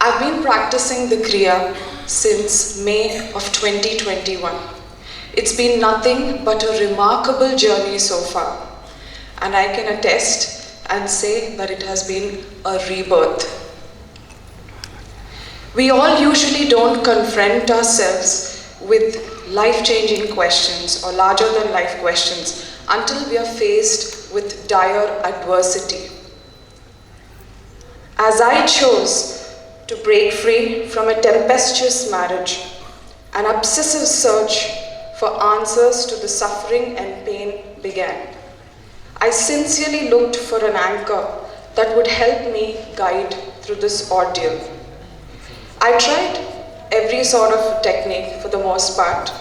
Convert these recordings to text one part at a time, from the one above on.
I've been practicing the Kriya since May of 2021. It's been nothing but a remarkable journey so far, and I can attest and say that it has been a rebirth. We all usually don't confront ourselves with life-changing questions or larger-than-life questions until we are faced with dire adversity. As I chose to break free from a tempestuous marriage, an obsessive search for answers to the suffering and pain began. I sincerely looked for an anchor that would help me guide through this ordeal. I tried every sort of technique for the most part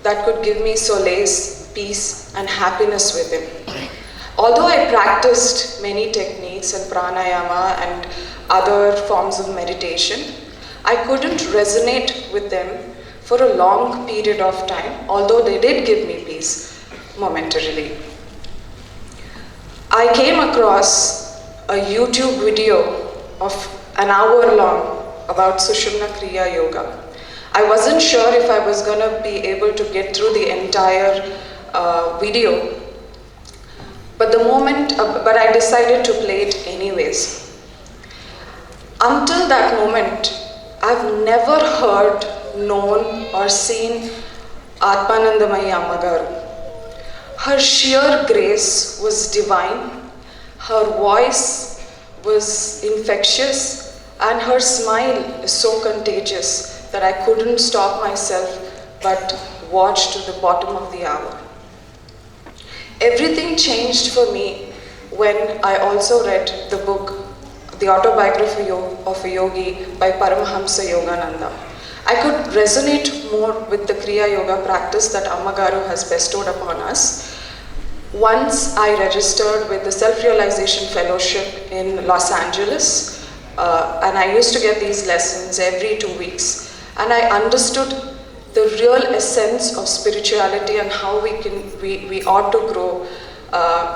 that could give me solace, peace, and happiness within. Although I practiced many techniques and pranayama and other forms of meditation, I couldn't resonate with them for a long period of time, although they did give me peace momentarily. I came across a YouTube video of an hour long about Sushumna Kriya yoga. I wasn't sure if I was going to be able to get through the entire video, but I decided to play it anyways. Until that moment, I've never heard, known, or seen Aathmanandamayi Mataji. Her sheer grace was divine, her voice was infectious, and her smile is so contagious that I couldn't stop myself but watch to the bottom of the hour. Everything changed for me when I also read the book, The Autobiography of a Yogi by Paramahamsa Yogananda. I could resonate more with the Kriya Yoga practice that Ammagaru has bestowed upon us. Once I registered with the Self-Realization Fellowship in Los Angeles, and I used to get these lessons every 2 weeks, and I understood the real essence of spirituality and how we ought to grow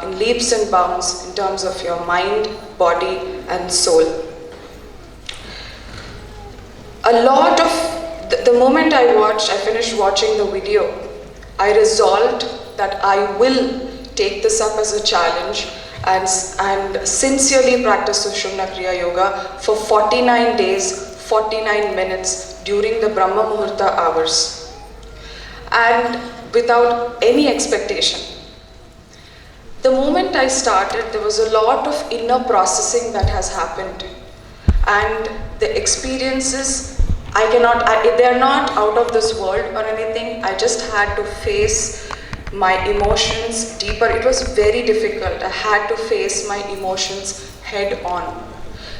in leaps and bounds in terms of your mind, body, and soul. A lot of the moment I finished watching the video, I resolved that I will take this up as a challenge and sincerely practice Sushumna Kriya Yoga for 49 days, 49 minutes during the Brahma Muhurta hours, and without any expectation. The moment I started, there was a lot of inner processing that has happened, and the experiences, they're not out of this world or anything. I just had to face my emotions deeper. It was very difficult. I had to face my emotions head on.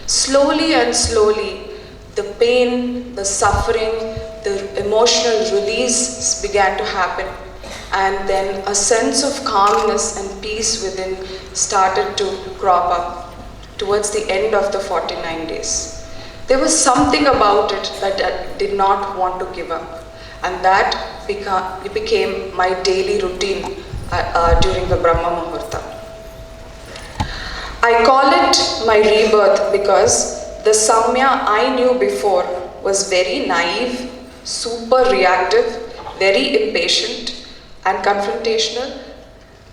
Slowly and slowly, the pain, the suffering, the emotional release began to happen. And then a sense of calmness and peace within started to crop up towards the end of the 49 days. There was something about it that I did not want to give up, and that became my daily routine during the Brahma Muhurta. I call it my rebirth because the Samya I knew before was very naive, super reactive, very impatient, and confrontational,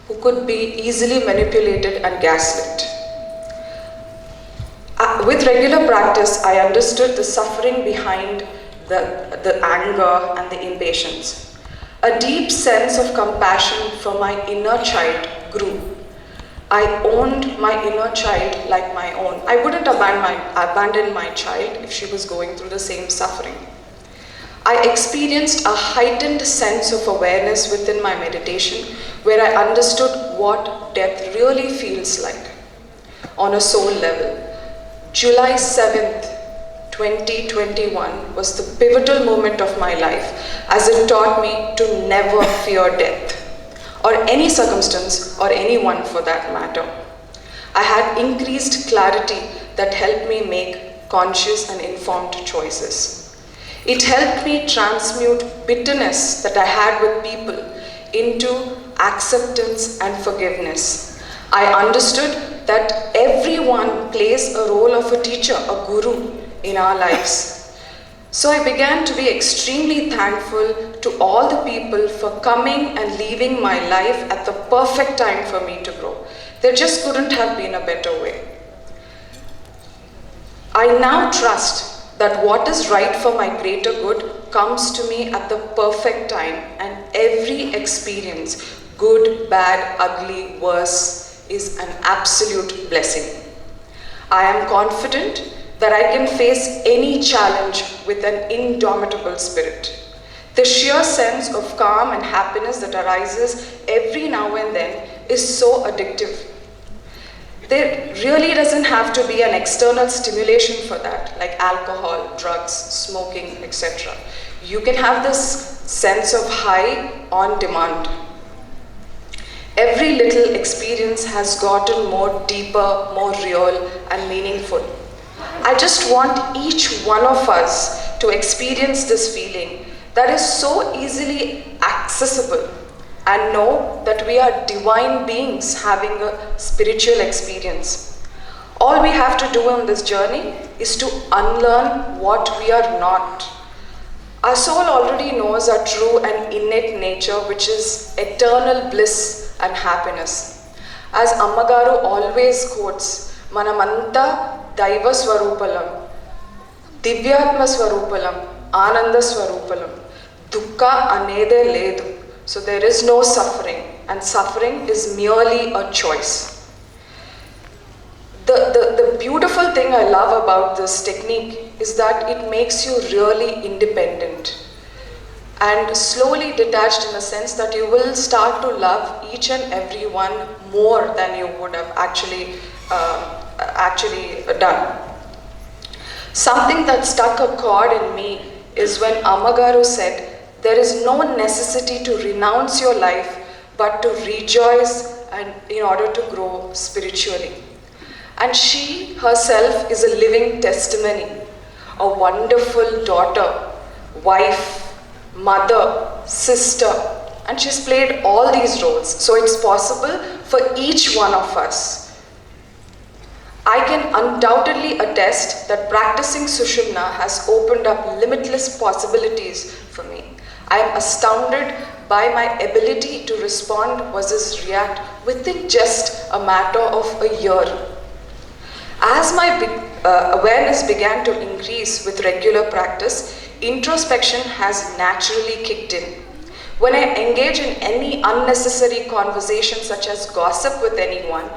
who could be easily manipulated and gaslit. With regular practice, I understood the suffering behind the anger and the impatience. A deep sense of compassion for my inner child grew. I owned my inner child like my own. I wouldn't abandon my child if she was going through the same suffering. I experienced a heightened sense of awareness within my meditation, where I understood what death really feels like on a soul level. July 7th, 2021 was the pivotal moment of my life, as it taught me to never fear death, or any circumstance, or anyone for that matter. I had increased clarity that helped me make conscious and informed choices. It helped me transmute bitterness that I had with people into acceptance and forgiveness. I understood that everyone plays a role of a teacher, a guru, in our lives. So I began to be extremely thankful to all the people for coming and leaving my life at the perfect time for me to grow. There just couldn't have been a better way. I now trust that what is right for my greater good comes to me at the perfect time, and every experience, good, bad, ugly, worse, is an absolute blessing. I am confident that I can face any challenge with an indomitable spirit. The sheer sense of calm and happiness that arises every now and then is so addictive. There really doesn't have to be an external stimulation for that, like alcohol, drugs, smoking, etc. You can have this sense of high on demand. Every little experience has gotten more deeper, more real, and meaningful. I just want each one of us to experience this feeling that is so easily accessible, and know that we are divine beings having a spiritual experience. All we have to do on this journey is to unlearn what we are not. Our soul already knows our true and innate nature, which is eternal bliss and happiness. As Ammagaru always quotes, Manamanta Daiva Swarupalam, Divyatma Swarupalam, Ananda Swarupalam, Dukkha Anede Ledu. So there is no suffering, and suffering is merely a choice. The beautiful thing I love about this technique is that it makes you really independent and slowly detached, in a sense that you will start to love each and every one more than you would have actually done. Something that struck a chord in me is when Ammagaru said, there is no necessity to renounce your life, but to rejoice and in order to grow spiritually. And she herself is a living testimony, a wonderful daughter, wife, mother, sister, and she's played all these roles. So it's possible for each one of us. I can undoubtedly attest that practicing Sushumna has opened up limitless possibilities for me. I am astounded by my ability to respond versus react within just a matter of a year. As my awareness began to increase with regular practice, introspection has naturally kicked in. When I engage in any unnecessary conversation, such as gossip with anyone,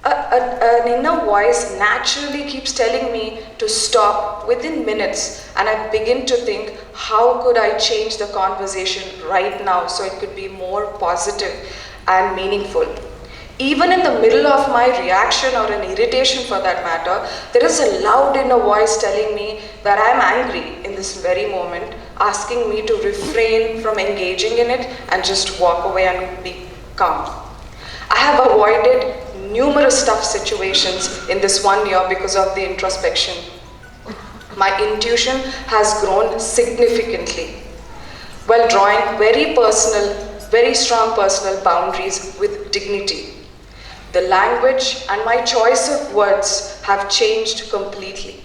an inner voice naturally keeps telling me to stop within minutes, and I begin to think, how could I change the conversation right now so it could be more positive and meaningful? Even in the middle of my reaction or an irritation for that matter, there is a loud inner voice telling me that I am angry in this very moment, asking me to refrain from engaging in it and just walk away and be calm. I have avoided numerous tough situations in this 1 year because of the introspection. My intuition has grown significantly while drawing very strong personal boundaries with dignity. The language and my choice of words have changed completely.